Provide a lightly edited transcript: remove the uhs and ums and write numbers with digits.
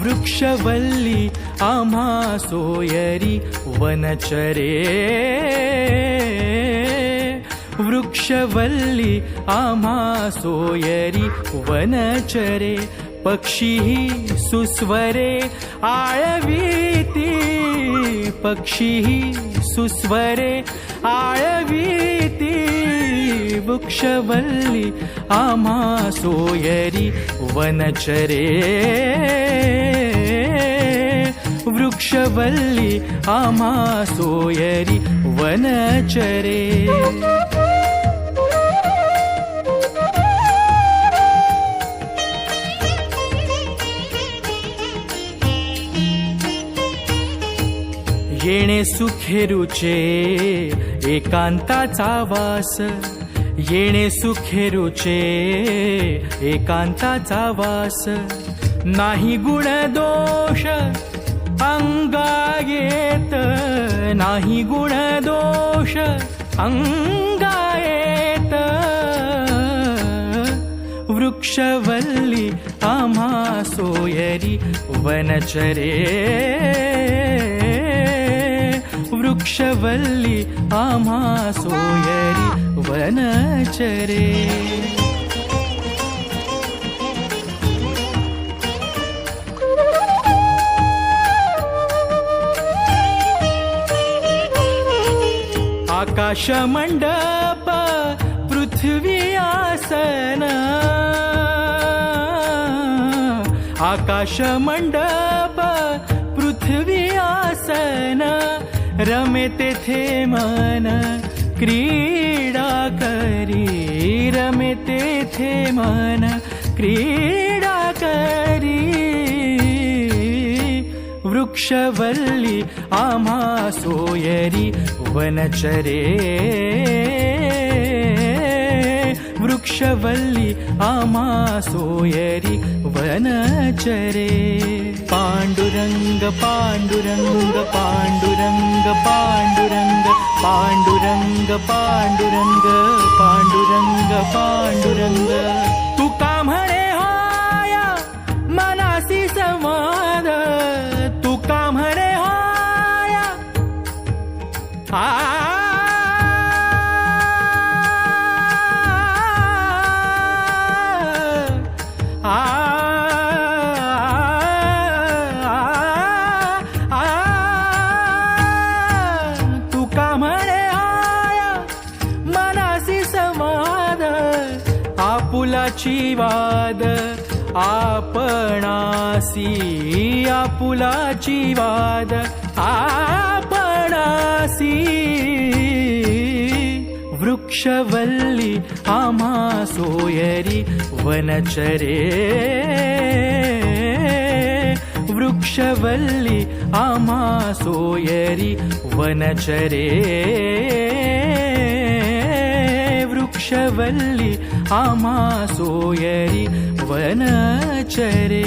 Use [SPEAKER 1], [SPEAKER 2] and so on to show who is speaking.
[SPEAKER 1] वृक्षवल्ली आम्हा सोयरी वनचरे, वृक्षवल्ली आम्हा सोयरी वनचरे, पक्षीही सुस्वरे आळवीती, पक्षीही सुस्वरे आळवीती, वृक्षवल्ली आम्हा सोयरी वनचरे, वृक्षवल्ली आम्हा सोयरी वनचरे. येणे सुखेरुचे एकांताचा वास, येणे सुखेरुचे एकांताचा वास, नाही गुण दोष अंगायेत, नाही गुण दोष अंगायेत, वृक्षवल्ली आम्हा सोयरी वनचरे, वृक्षवल्ली आम्हा सोयरी वनचरे. आकाश मंडप पृथ्वी आसन, आकाश मंडप पृथ्वी आसन, रमे तेथे मन क्रीडा करी, रमे तेथे मन क्रीडा करी, वृक्षवल्ली आम्हा सोयरी वनचरे, वृक्षवल्ली आम्हा सोयरी वनचरे. पांडुरंग पांडुरंग पांडुरंग पांडुरंग पांडुरंग पांडुरंग पांडुरंग पांडुरंग, तुका म्हणे होया मनासी संवाद, तुका म्हणे होया तुका म्हणे होया मनासी संवाद, आपुलाची वाद आपणासी, आपुलाची वाद आपणासी, वृक्षवल्ली आम्हा सोयरी वनचरे, वृक्षवल्ली आम्हा सोयरी वनचरे, वृक्षवल्ली आम्हा सोयरी वनचरे.